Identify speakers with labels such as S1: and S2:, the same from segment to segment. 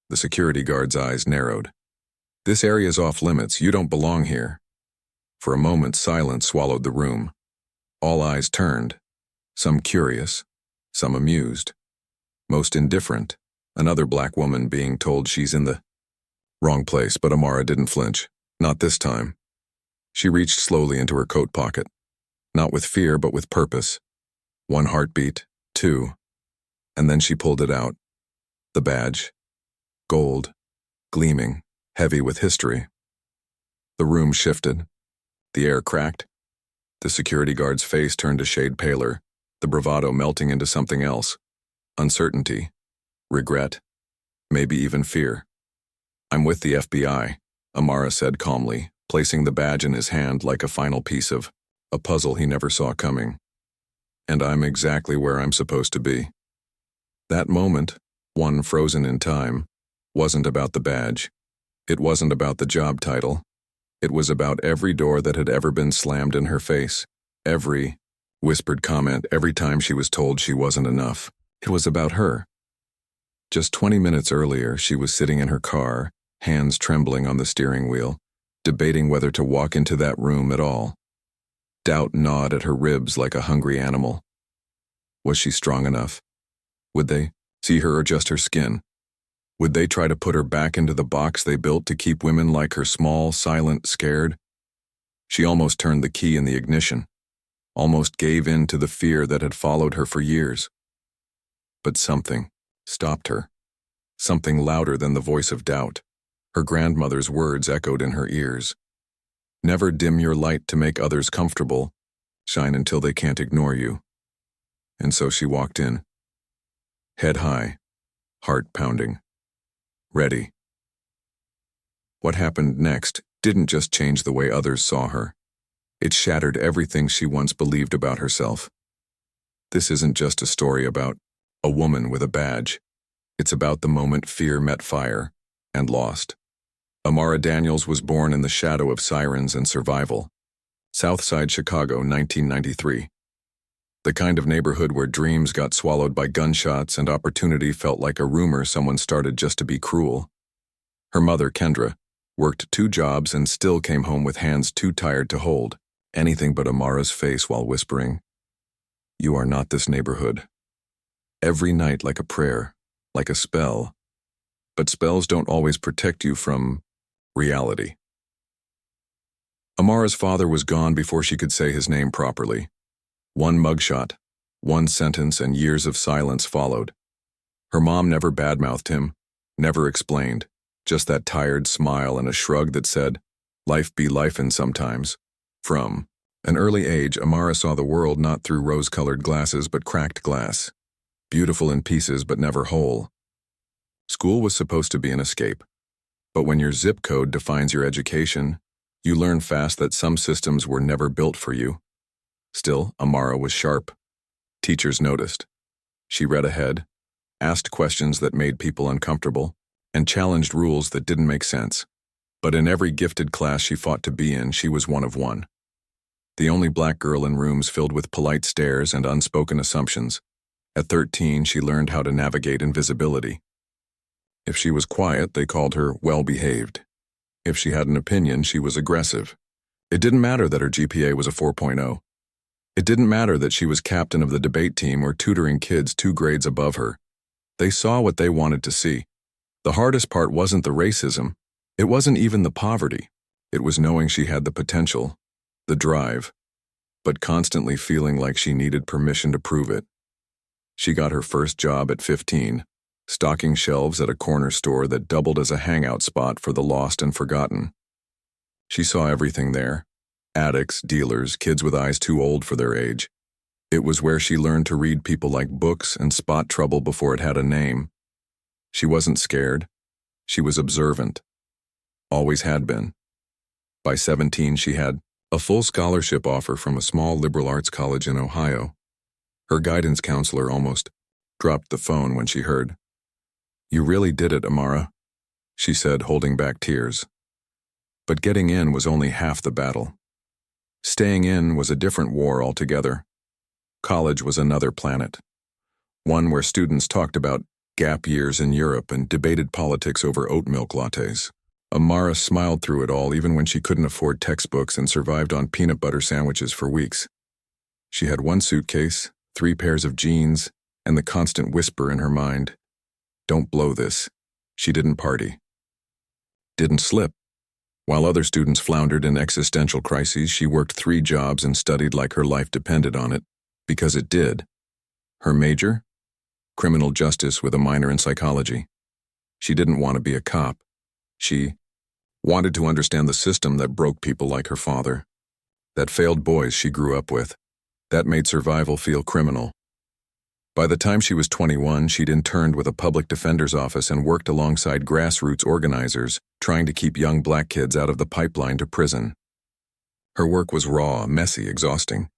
S1: The security guard's eyes narrowed. "This area's off limits. You don't belong here." For a moment, silence swallowed the room. All eyes turned, some curious, some amused. Most indifferent, another black woman being told she's in the wrong place, but Amara didn't flinch. Not this time. She reached slowly into her coat pocket. Not with fear, but with purpose. One heartbeat, two, and then she pulled it out. The badge. Gold, gleaming, heavy with history. The room shifted. The air cracked. The security guard's face turned a shade paler, the bravado melting into something else. Uncertainty, regret, maybe even fear. "I'm with the FBI," Amara said calmly, placing the badge in his hand like a final piece of a puzzle he never saw coming. "And I'm exactly where I'm supposed to be." That moment, one frozen in time, wasn't about the badge. It wasn't about the job title. It was about every door that had ever been slammed in her face, every whispered comment, every time she was told she wasn't enough. It was about her. Just 20 minutes earlier, she was sitting in her car, hands trembling on the steering wheel, debating whether to walk into that room at all. Doubt gnawed at her ribs like a hungry animal. Was she strong enough? Would they see her or just her skin? Would they try to put her back into the box they built to keep women like her small, silent, scared? She almost turned the key in the ignition, almost gave in to the fear that had followed her for years. But something stopped her. Something louder than the voice of doubt. Her grandmother's words echoed in her ears. "Never dim your light to make others comfortable. Shine until they can't ignore you." And so she walked in. Head high, heart pounding. Ready. What happened next didn't just change the way others saw her. It shattered everything she once believed about herself. This isn't just a story about a woman with a badge. It's about the moment fear met fire and lost. Amara Daniels was born in the shadow of sirens and survival. Southside Chicago, 1993. The kind of neighborhood where dreams got swallowed by gunshots and opportunity felt like a rumor someone started just to be cruel. Her mother, Kendra, worked 2 jobs and still came home with hands too tired to hold anything but Amara's face while whispering, "You are not this neighborhood." Every night like a prayer, like a spell. But spells don't always protect you from reality. Amara's father was gone before she could say his name properly. One mugshot, one sentence, and years of silence followed. Her mom never badmouthed him, never explained, just that tired smile and a shrug that said, "Life be lifin' sometimes." From an early age, Amara saw the world not through rose-colored glasses but cracked glass, beautiful in pieces but never whole. School was supposed to be an escape, but when your zip code defines your education, you learn fast that some systems were never built for you. Still, Amara was sharp. Teachers noticed. She read ahead, asked questions that made people uncomfortable, and challenged rules that didn't make sense. But in every gifted class she fought to be in, she was one of one. The only black girl in rooms filled with polite stares and unspoken assumptions. At 13, she learned how to navigate invisibility. If she was quiet, they called her well-behaved. If she had an opinion, she was aggressive. It didn't matter that her GPA was a 4.0. It didn't matter that she was captain of the debate team or tutoring kids 2 grades above her. They saw what they wanted to see. The hardest part wasn't the racism. It wasn't even the poverty. It was knowing she had the potential, the drive, but constantly feeling like she needed permission to prove it. She got her first job at 15, stocking shelves at a corner store that doubled as a hangout spot for the lost and forgotten. She saw everything there. Addicts, dealers, kids with eyes too old for their age. It was where she learned to read people like books and spot trouble before it had a name. She wasn't scared. She was observant. Always had been. By 17, she had a full scholarship offer from a small liberal arts college in Ohio. Her guidance counselor almost dropped the phone when she heard, "You really did it, Amara," she said, holding back tears. But getting in was only half the battle. Staying in was a different war altogether. College was another planet. One where students talked about gap years in Europe, and debated politics over oat milk lattes. Amara smiled through it all even when she couldn't afford textbooks and survived on peanut butter sandwiches for weeks. She had one suitcase, 3 pairs of jeans, and the constant whisper in her mind, "Don't blow this." She didn't party. Didn't slip. While other students floundered in existential crises, she worked 3 jobs and studied like her life depended on it, because it did. Her major? Criminal justice with a minor in psychology. She didn't want to be a cop. She wanted to understand the system that broke people like her father, that failed boys she grew up with, that made survival feel criminal. By the time she was 21, she'd interned with a public defender's office and worked alongside grassroots organizers trying to keep young black kids out of the pipeline to prison. Her work was raw, messy, exhausting,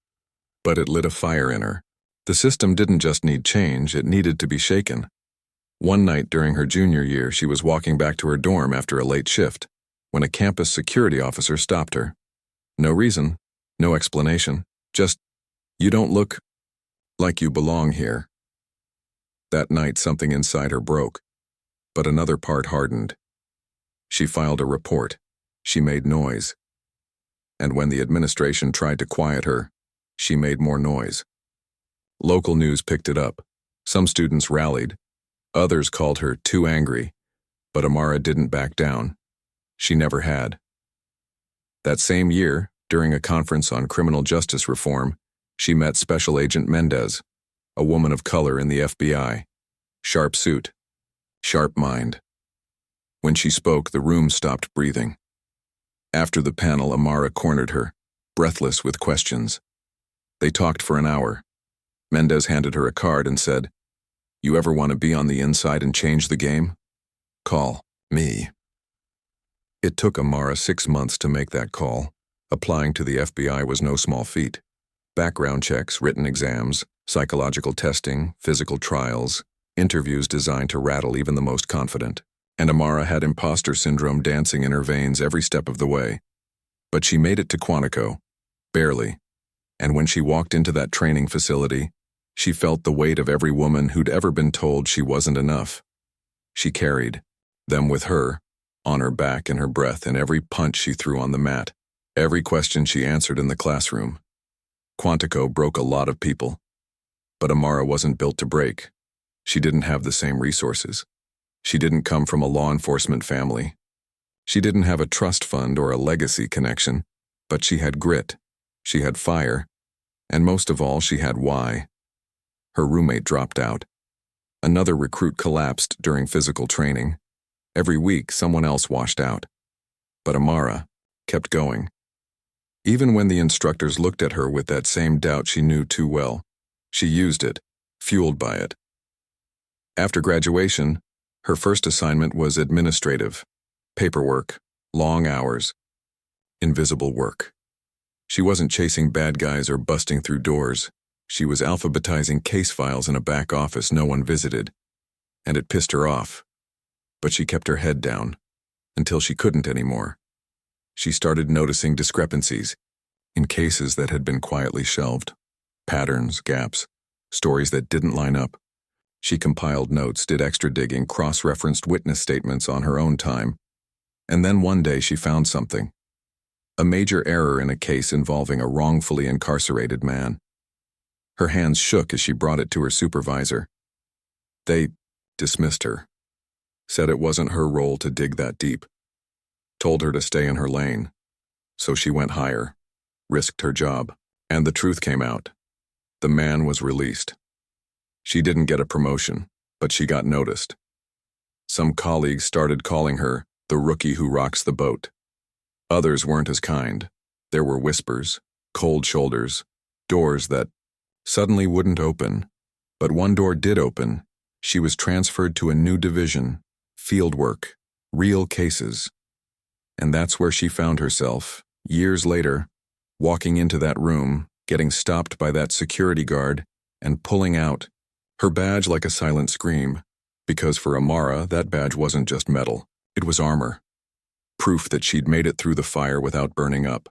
S1: but it lit a fire in her. The system didn't just need change, it needed to be shaken. One night during her junior year, she was walking back to her dorm after a late shift when a campus security officer stopped her. No reason, no explanation, just, "You don't look like you belong here." That night, something inside her broke, but another part hardened. She filed a report. She made noise. And when the administration tried to quiet her, she made more noise. Local news picked it up. Some students rallied. Others called her too angry, but Amara didn't back down. She never had. That same year, during a conference on criminal justice reform, she met Special Agent Mendez, a woman of color in the FBI. Sharp suit, sharp mind. When she spoke, the room stopped breathing. After the panel, Amara cornered her, breathless with questions. They talked for an hour. Mendez handed her a card and said, "You ever want to be on the inside and change the game? Call me." It took Amara 6 months to make that call. Applying to the FBI was no small feat. Background checks, written exams, psychological testing, physical trials, interviews designed to rattle even the most confident. And Amara had imposter syndrome dancing in her veins every step of the way. But she made it to Quantico, barely. And when she walked into that training facility, she felt the weight of every woman who'd ever been told she wasn't enough. She carried them with her, on her back and her breath in every punch she threw on the mat, every question she answered in the classroom. Quantico broke a lot of people. But Amara wasn't built to break. She didn't have the same resources. She didn't come from a law enforcement family. She didn't have a trust fund or a legacy connection, but she had grit. She had fire. And most of all, she had why. Her roommate dropped out. Another recruit collapsed during physical training. Every week, someone else washed out. But Amara kept going. Even when the instructors looked at her with that same doubt she knew too well, she used it, fueled by it. After graduation, her first assignment was administrative, paperwork, long hours, invisible work. She wasn't chasing bad guys or busting through doors. She was alphabetizing case files in a back office no one visited, and it pissed her off. But she kept her head down, until she couldn't anymore. She started noticing discrepancies in cases that had been quietly shelved, patterns, gaps, stories that didn't line up. She compiled notes, did extra digging, cross-referenced witness statements on her own time, and then one day she found something. A major error in a case involving a wrongfully incarcerated man. Her hands shook as she brought it to her supervisor. They dismissed her, said it wasn't her role to dig that deep, told her to stay in her lane. So she went higher, risked her job, and the truth came out. The man was released. She didn't get a promotion, but she got noticed. Some colleagues started calling her the rookie who rocks the boat. Others weren't as kind. There were whispers, cold shoulders, doors that suddenly wouldn't open. But one door did open. She was transferred to a new division, field work, real cases. And that's where she found herself, years later, walking into that room, getting stopped by that security guard, and pulling out her badge like a silent scream. Because for Amara, that badge wasn't just metal, it was armor. Proof that she'd made it through the fire without burning up.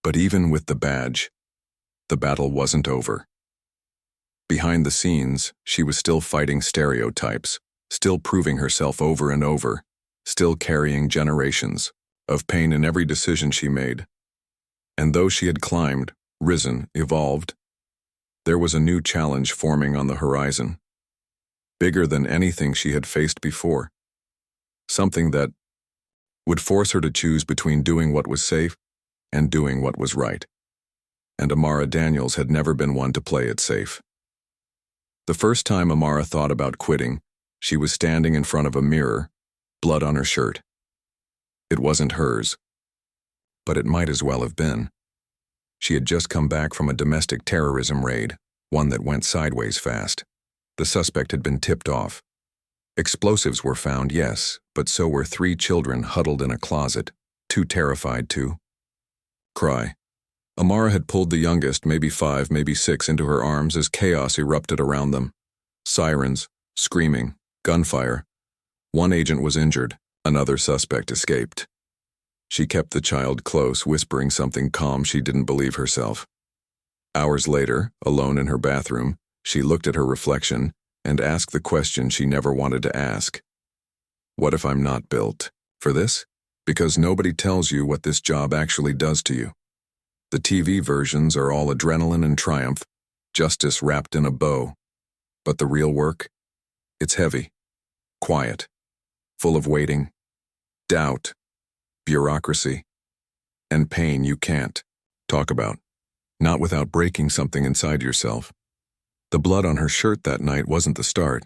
S1: But even with the badge, the battle wasn't over. Behind the scenes, she was still fighting stereotypes, still proving herself over and over, still carrying generations of pain in every decision she made. And though she had climbed, risen, evolved, there was a new challenge forming on the horizon, bigger than anything she had faced before. Something that would force her to choose between doing what was safe and doing what was right. And Amara Daniels had never been one to play it safe. The first time Amara thought about quitting, she was standing in front of a mirror, blood on her shirt. It wasn't hers, but it might as well have been. She had just come back from a domestic terrorism raid, one that went sideways fast. The suspect had been tipped off. Explosives were found, yes, but so were 3 children huddled in a closet, too terrified to cry. Amara had pulled the youngest, maybe 5, maybe 6, into her arms as chaos erupted around them. Sirens, screaming, gunfire. One agent was injured, another suspect escaped. She kept the child close, whispering something calm she didn't believe herself. Hours later, alone in her bathroom, she looked at her reflection and asked the question she never wanted to ask. What if I'm not built for this? Because nobody tells you what this job actually does to you. The TV versions are all adrenaline and triumph, justice wrapped in a bow. But the real work? It's heavy, quiet, full of waiting, doubt, bureaucracy, and pain you can't talk about, not without breaking something inside yourself. The blood on her shirt that night wasn't the start.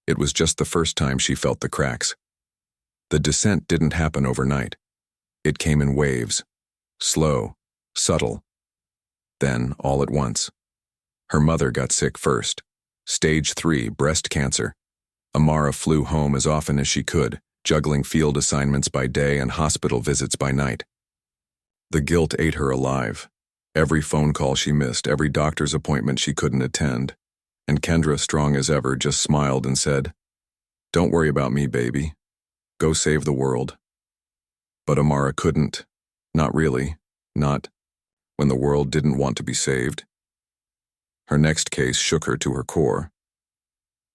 S1: It was just the first time she felt the cracks. The descent didn't happen overnight. It came in waves, slow, subtle. Then, all at once. Her mother got sick first. Stage 3 breast cancer. Amara flew home as often as she could, juggling field assignments by day and hospital visits by night. The guilt ate her alive. Every phone call she missed, every doctor's appointment she couldn't attend. And Kendra, strong as ever, just smiled and said, "Don't worry about me, baby. Go save the world." But Amara couldn't. Not really. Not when the world didn't want to be saved. Her next case shook her to her core.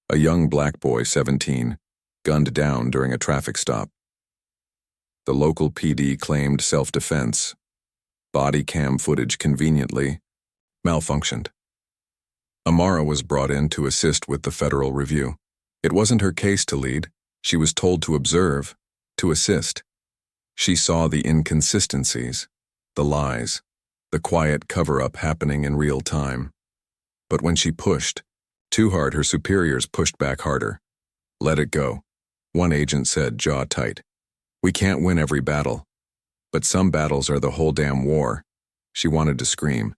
S1: A young black boy, 17, gunned down during a traffic stop. The local PD claimed self-defense. Body cam footage conveniently malfunctioned. Amara was brought in to assist with the federal review. It wasn't her case to lead. She was told to observe, to assist. She saw the inconsistencies, the lies, the quiet cover-up happening in real time. But when she pushed too hard, her superiors pushed back harder. "Let it go," one agent said, jaw tight. "We can't win every battle. But some battles are the whole damn war." She wanted to scream.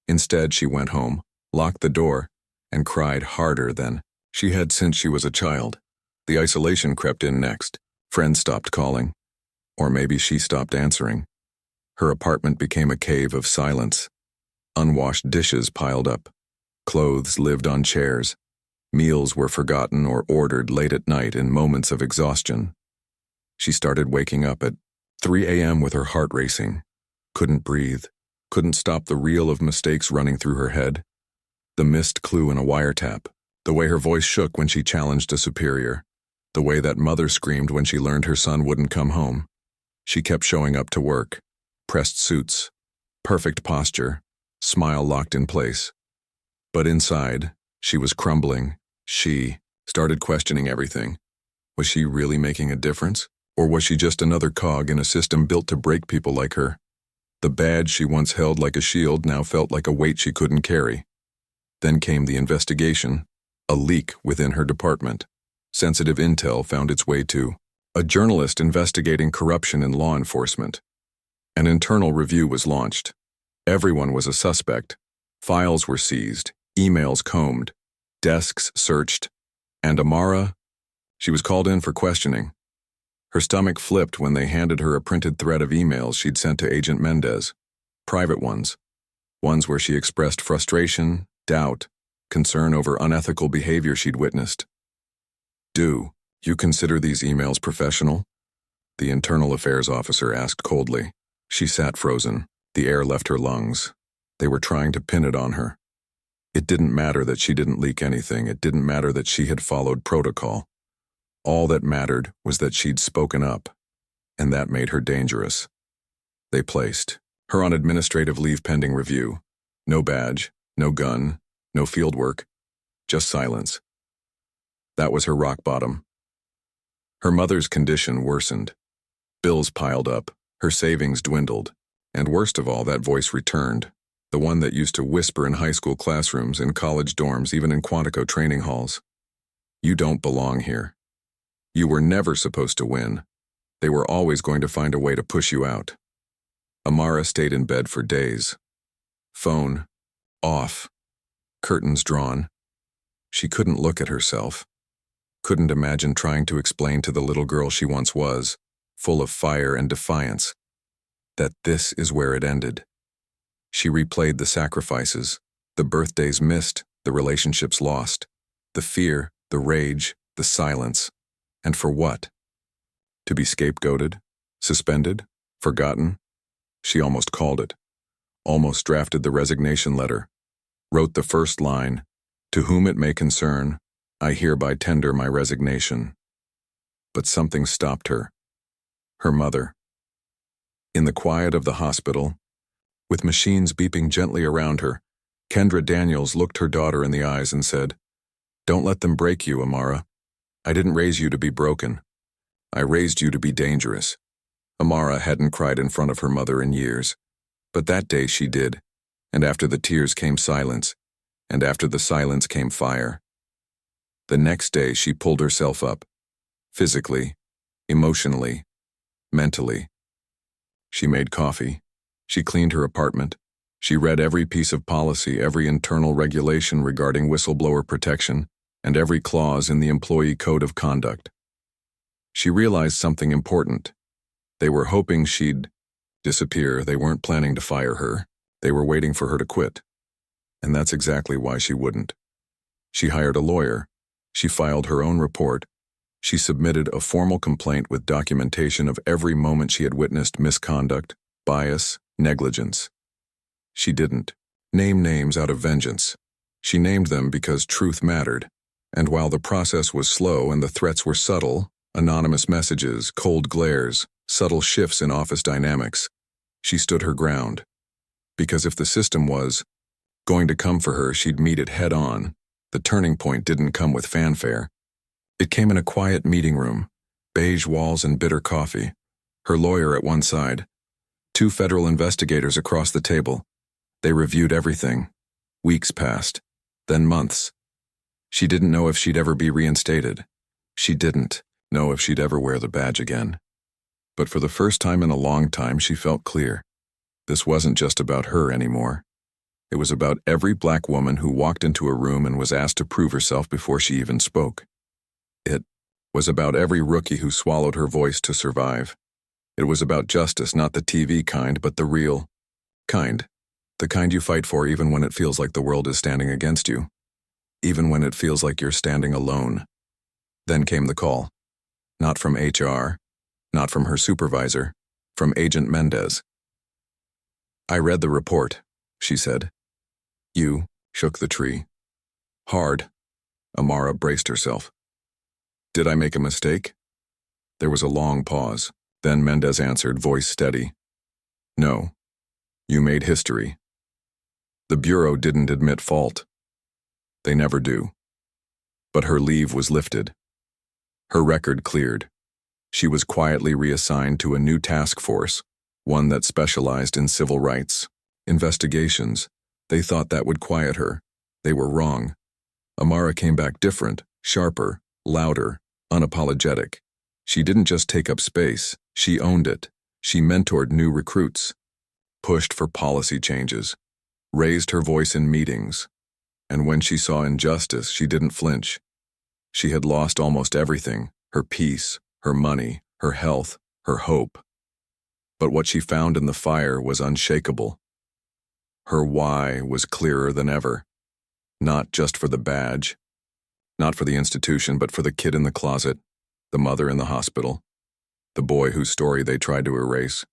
S1: Instead, she went home, locked the door, and cried harder than she had since she was a child. The isolation crept in next. Friends stopped calling. Or maybe she stopped answering. Her apartment became a cave of silence. Unwashed dishes piled up. Clothes lived on chairs. Meals were forgotten or ordered late at night in moments of exhaustion. She started waking up at 3 a.m. with her heart racing. Couldn't breathe. Couldn't stop the reel of mistakes running through her head. The missed clue in a wiretap. The way her voice shook when she challenged a superior. The way that mother screamed when she learned her son wouldn't come home. She kept showing up to work. Pressed suits. Perfect posture. Smile locked in place. But inside, she was crumbling. She started questioning everything. Was she really making a difference? Or was she just another cog in a system built to break people like her? The badge she once held like a shield now felt like a weight she couldn't carry. Then came the investigation. A leak within her department. Sensitive intel found its way to a journalist investigating corruption in law enforcement. An internal review was launched. Everyone was a suspect. Files were seized, emails combed, desks searched, and Amara, she was called in for questioning. Her stomach flipped when they handed her a printed thread of emails she'd sent to Agent Mendez. Private ones. Ones where she expressed frustration, doubt, concern over unethical behavior she'd witnessed. "Do you consider these emails professional?" the internal affairs officer asked coldly. She sat frozen. The air left her lungs. They were trying to pin it on her. It didn't matter that she didn't leak anything. It didn't matter that she had followed protocol. All that mattered was that she'd spoken up, and that made her dangerous. They placed her on administrative leave pending review. No badge, no gun, no field work, just silence. That was her rock bottom. Her mother's condition worsened. Bills piled up, her savings dwindled, and worst of all, that voice returned, the one that used to whisper in high school classrooms, in college dorms, even in Quantico training halls. You don't belong here. You were never supposed to win. They were always going to find a way to push you out. Amara stayed in bed for days. Phone off, curtains drawn. She couldn't look at herself. Couldn't imagine trying to explain to the little girl she once was, full of fire and defiance, that this is where it ended. She replayed the sacrifices, the birthdays missed, the relationships lost, the fear, the rage, the silence. And for what? To be scapegoated? Suspended? Forgotten? She almost called it. Almost drafted the resignation letter. Wrote the first line, "To whom it may concern, I hereby tender my resignation." But something stopped her. Her mother. In the quiet of the hospital, with machines beeping gently around her, Kendra Daniels looked her daughter in the eyes and said, "Don't let them break you, Amara. I didn't raise you to be broken. I raised you to be dangerous." Amara hadn't cried in front of her mother in years, but that day she did, and after the tears came silence, and after the silence came fire. The next day she pulled herself up, physically, emotionally, mentally. She made coffee. She cleaned her apartment. She read every piece of policy, every internal regulation regarding whistleblower protection, and every clause in the employee code of conduct. She realized something important. They were hoping she'd disappear. They weren't planning to fire her. They were waiting for her to quit. And that's exactly why she wouldn't. She hired a lawyer. She filed her own report. She submitted a formal complaint with documentation of every moment she had witnessed misconduct, bias, negligence. She didn't name names out of vengeance. She named them because truth mattered. And while the process was slow and the threats were subtle, anonymous messages, cold glares, subtle shifts in office dynamics, she stood her ground. Because if the system was going to come for her, she'd meet it head on. The turning point didn't come with fanfare. It came in a quiet meeting room, beige walls and bitter coffee, her lawyer at one side, 2 federal investigators across the table. They reviewed everything. Weeks passed, then months. She didn't know if she'd ever be reinstated. She didn't know if she'd ever wear the badge again. But for the first time in a long time, she felt clear. This wasn't just about her anymore. It was about every black woman who walked into a room and was asked to prove herself before she even spoke. It was about every rookie who swallowed her voice to survive. It was about justice, not the TV kind, but the real kind. The kind you fight for even when it feels like the world is standing against you. Even when it feels like you're standing alone. Then came the call. Not from HR, not from her supervisor, from Agent Mendez. "I read the report," she said. "You shook the tree." Hard. Amara braced herself. "Did I make a mistake?" There was a long pause. Then Mendez answered, voice steady. "No. You made history." The Bureau didn't admit fault. They never do. But her leave was lifted. Her record cleared. She was quietly reassigned to a new task force, one that specialized in civil rights. Investigations. They thought that would quiet her. They were wrong. Amara came back different, sharper, louder, unapologetic. She didn't just take up space, she owned it. She mentored new recruits, pushed for policy changes, raised her voice in meetings. And when she saw injustice, she didn't flinch. She had lost almost everything, her peace, her money, her health, her hope. But what she found in the fire was unshakable. Her why was clearer than ever. Not just for the badge, not for the institution, but for the kid in the closet, the mother in the hospital, the boy whose story they tried to erase,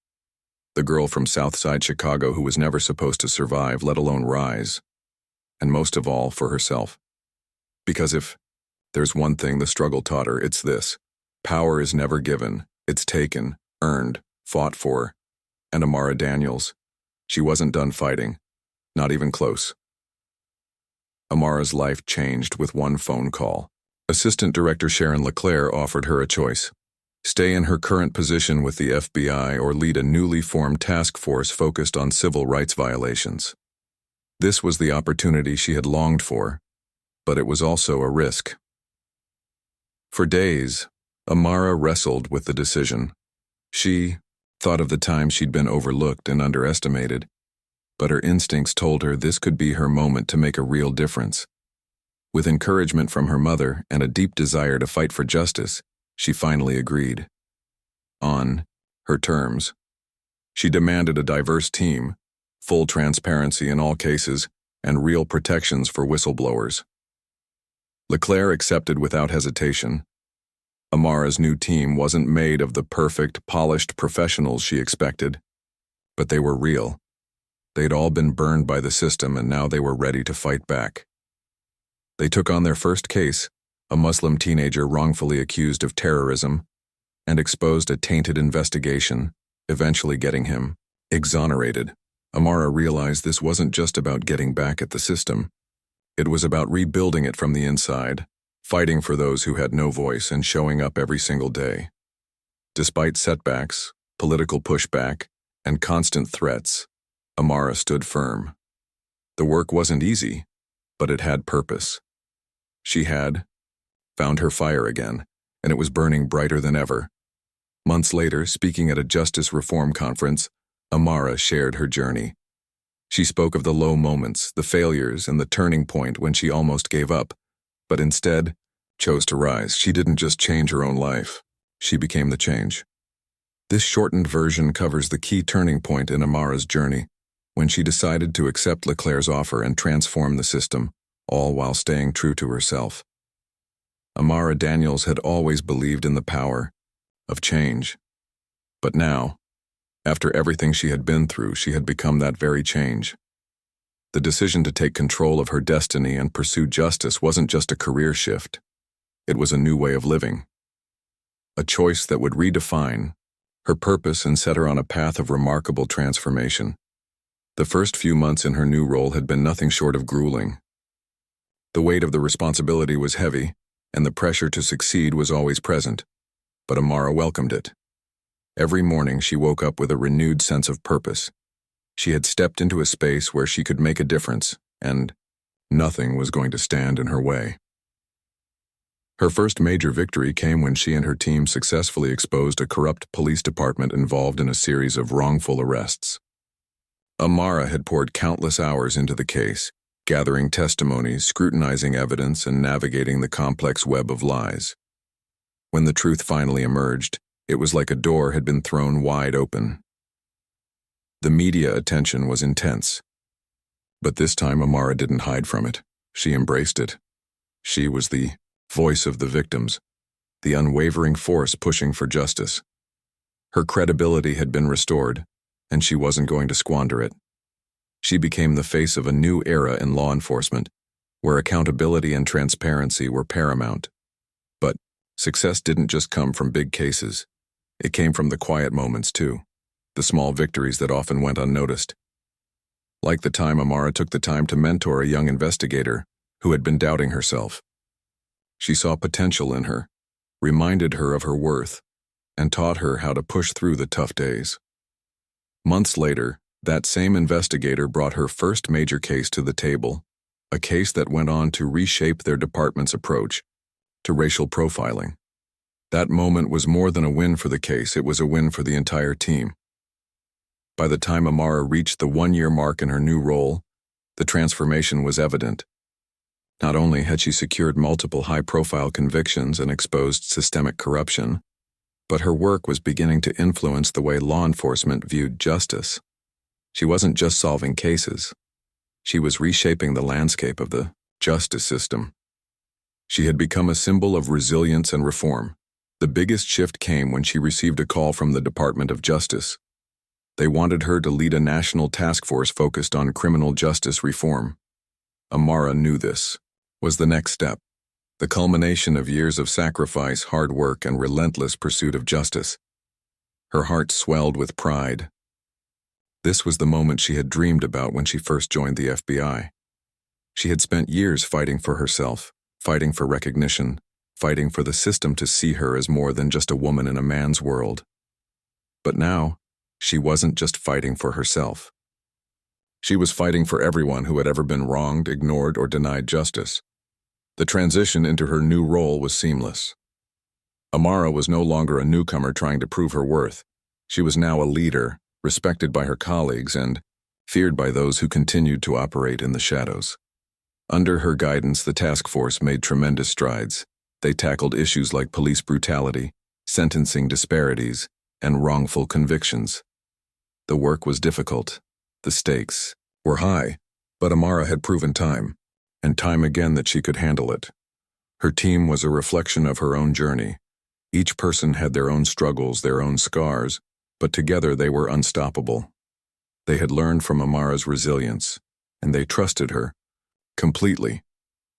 S1: the girl from Southside Chicago who was never supposed to survive, let alone rise. and most of all, for herself. Because if there's one thing the struggle taught her, it's this: power is never given, it's taken, earned, fought for. And Amara Daniels, she wasn't done fighting, not even close. Amara's life changed with one phone call. Assistant Director Sharon LeClaire offered her a choice: stay in her current position with the FBI or lead a newly formed task force focused on civil rights violations. This was the opportunity she had longed for, but it was also a risk. For days, Amara wrestled with the decision. She thought of the times she'd been overlooked and underestimated, but her instincts told her this could be her moment to make a real difference. With encouragement from her mother and a deep desire to fight for justice, she finally agreed. On her terms, she demanded a diverse team, full transparency in all cases, and real protections for whistleblowers. LeClaire accepted without hesitation. Amara's new team wasn't made of the perfect, polished professionals she expected, but they were real. They'd all been burned by the system, and now they were ready to fight back. They took on their first case, a Muslim teenager wrongfully accused of terrorism, and exposed a tainted investigation, eventually getting him exonerated. Amara realized this wasn't just about getting back at the system. It was about rebuilding it from the inside, fighting for those who had no voice and showing up every single day. Despite setbacks, political pushback, and constant threats, Amara stood firm. The work wasn't easy, but it had purpose. She had found her fire again, and it was burning brighter than ever. Months later, speaking at a justice reform conference, Amara shared her journey. She spoke of the low moments, the failures, and the turning point when she almost gave up, but instead chose to rise. She didn't just change her own life, she became the change. This shortened version covers the key turning point in Amara's journey, when she decided to accept LeClaire's offer and transform the system, all while staying true to herself. Amara Daniels had always believed in the power of change. But now, after everything she had been through, she had become that very change. The decision to take control of her destiny and pursue justice wasn't just a career shift. It was a new way of living. A choice that would redefine her purpose and set her on a path of remarkable transformation. The first few months in her new role had been nothing short of grueling. The weight of the responsibility was heavy, and the pressure to succeed was always present, but Amara welcomed it. Every morning she woke up with a renewed sense of purpose. She had stepped into a space where she could make a difference, and nothing was going to stand in her way. Her first major victory came when she and her team successfully exposed a corrupt police department involved in a series of wrongful arrests. Amara had poured countless hours into the case, gathering testimonies, scrutinizing evidence, and navigating the complex web of lies. When the truth finally emerged, it was like a door had been thrown wide open. The media attention was intense. But this time Amara didn't hide from it. She embraced it. She was the voice of the victims, the unwavering force pushing for justice. Her credibility had been restored, and she wasn't going to squander it. She became the face of a new era in law enforcement, where accountability and transparency were paramount. But success didn't just come from big cases. It came from the quiet moments, too, the small victories that often went unnoticed. Like the time Amara took the time to mentor a young investigator who had been doubting herself. She saw potential in her, reminded her of her worth, and taught her how to push through the tough days. Months later, that same investigator brought her first major case to the table, a case that went on to reshape their department's approach to racial profiling. That moment was more than a win for the case, it was a win for the entire team. By the time Amara reached the one-year mark in her new role, the transformation was evident. Not only had she secured multiple high-profile convictions and exposed systemic corruption, but her work was beginning to influence the way law enforcement viewed justice. She wasn't just solving cases. She was reshaping the landscape of the justice system. She had become a symbol of resilience and reform. The biggest shift came when she received a call from the Department of Justice. They wanted her to lead a national task force focused on criminal justice reform. Amara knew this was the next step, the culmination of years of sacrifice, hard work, and relentless pursuit of justice. Her heart swelled with pride. This was the moment she had dreamed about when she first joined the FBI. She had spent years fighting for herself, fighting for recognition, fighting for the system to see her as more than just a woman in a man's world. But now, she wasn't just fighting for herself. She was fighting for everyone who had ever been wronged, ignored, or denied justice. The transition into her new role was seamless. Amara was no longer a newcomer trying to prove her worth. She was now a leader, respected by her colleagues and feared by those who continued to operate in the shadows. Under her guidance, the task force made tremendous strides. They tackled issues like police brutality, sentencing disparities, and wrongful convictions. The work was difficult. The stakes were high, but Amara had proven time and time again that she could handle it. Her team was a reflection of her own journey. Each person had their own struggles, their own scars, but together they were unstoppable. They had learned from Amara's resilience, and they trusted her completely.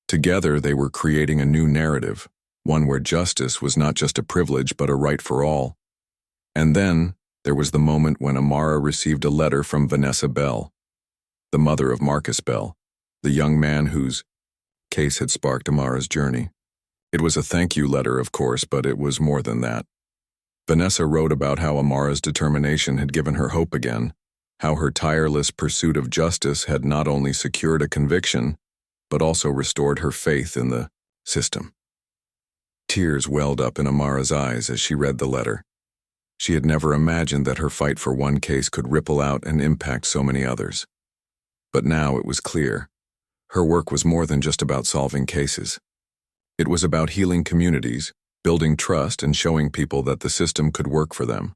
S1: Together they were creating a new narrative, one where justice was not just a privilege but a right for all. And then there was the moment when Amara received a letter from Vanessa Bell, the mother of Marcus Bell, the young man whose case had sparked Amara's journey. It was a thank you letter, of course, but it was more than that. Vanessa wrote about how Amara's determination had given her hope again, how her tireless pursuit of justice had not only secured a conviction, but also restored her faith in the system. Tears welled up in Amara's eyes as she read the letter. She had never imagined that her fight for one case could ripple out and impact so many others. But now it was clear. Her work was more than just about solving cases. It was about healing communities, building trust, and showing people that the system could work for them.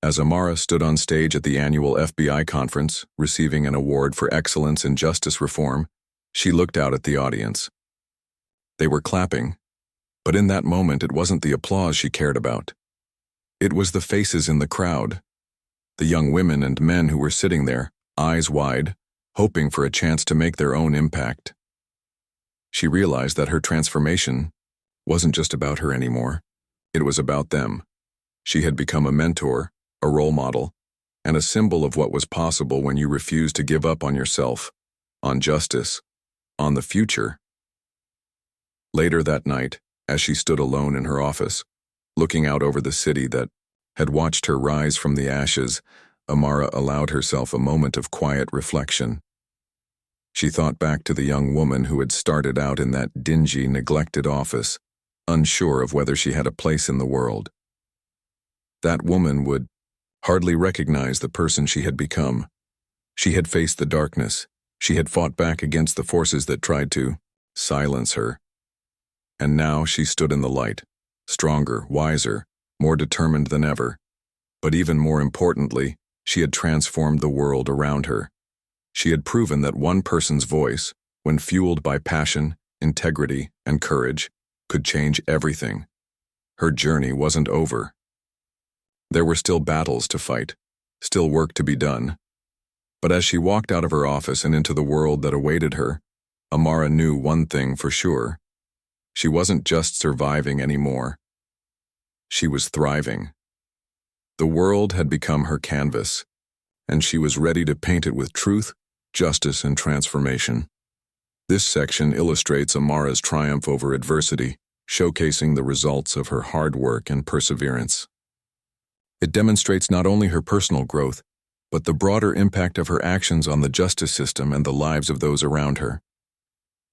S1: As Amara stood on stage at the annual FBI conference, receiving an award for excellence in justice reform, she looked out at the audience. They were clapping, but in that moment it wasn't the applause she cared about. It was the faces in the crowd, the young women and men who were sitting there, eyes wide, hoping for a chance to make their own impact. She realized that her transformation wasn't just about her anymore. It was about them. She had become a mentor, a role model, and a symbol of what was possible when you refuse to give up on yourself, on justice, on the future. Later that night, as she stood alone in her office, looking out over the city that had watched her rise from the ashes, Amara allowed herself a moment of quiet reflection. She thought back to the young woman who had started out in that dingy, neglected office, unsure of whether she had a place in the world. That woman would hardly recognize the person she had become. She had faced the darkness. She had fought back against the forces that tried to silence her. And now she stood in the light, stronger, wiser, more determined than ever. But even more importantly, she had transformed the world around her. She had proven that one person's voice, when fueled by passion, integrity, and courage, could change everything. Her journey wasn't over. There were still battles to fight, still work to be done. But as she walked out of her office and into the world that awaited her, Amara knew one thing for sure. She wasn't just surviving anymore. She was thriving. The world had become her canvas, and she was ready to paint it with truth, justice, and transformation. This section illustrates Amara's triumph over adversity, showcasing the results of her hard work and perseverance. It demonstrates not only her personal growth, but the broader impact of her actions on the justice system and the lives of those around her.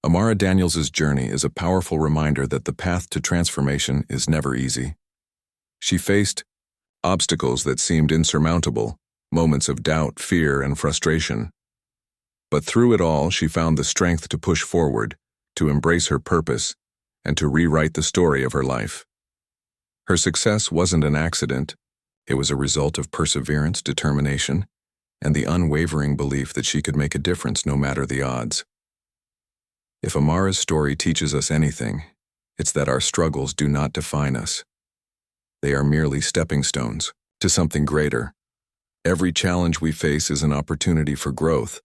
S1: Amara Daniels's journey is a powerful reminder that the path to transformation is never easy. She faced obstacles that seemed insurmountable, moments of doubt, fear, and frustration. But through it all, she found the strength to push forward, to embrace her purpose, and to rewrite the story of her life. Her success wasn't an accident. It was a result of perseverance, determination, and the unwavering belief that she could make a difference no matter the odds. If Amara's story teaches us anything, it's that our struggles do not define us. They are merely stepping stones to something greater. Every challenge we face is an opportunity for growth,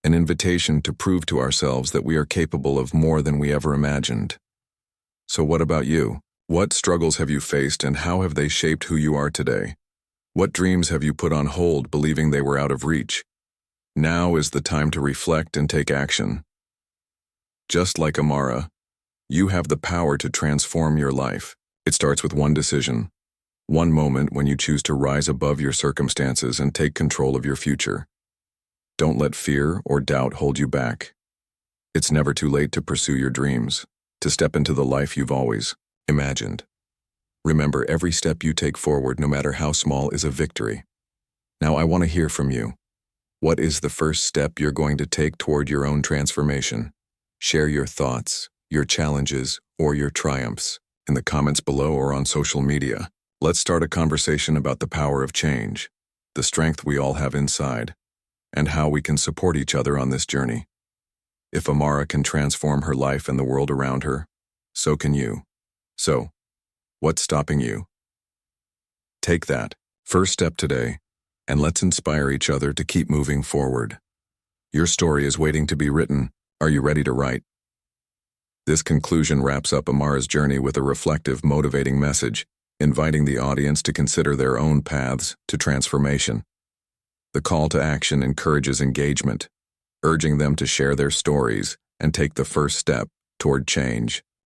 S1: an invitation to prove to ourselves that we are capable of more than we ever imagined. So what about you? What struggles have you faced and how have they shaped who you are today? What dreams have you put on hold believing they were out of reach? Now is the time to reflect and take action. Just like Amara, you have the power to transform your life. It starts with one decision, one moment when you choose to rise above your circumstances and take control of your future. Don't let fear or doubt hold you back. It's never too late to pursue your dreams, to step into the life you've always imagined. Remember, every step you take forward, no matter how small, is a victory. Now I want to hear from you. What is the first step you're going to take toward your own transformation? Share your thoughts, your challenges, or your triumphs in the comments below or on social media. Let's start a conversation about the power of change, the strength we all have inside, and how we can support each other on this journey. If Amara can transform her life and the world around her, so can you. So, what's stopping you? Take that first step today, and let's inspire each other to keep moving forward. Your story is waiting to be written. Are you ready to write? This conclusion wraps up Amara's journey with a reflective, motivating message, inviting the audience to consider their own paths to transformation. The call to action encourages engagement, urging them to share their stories and take the first step toward change.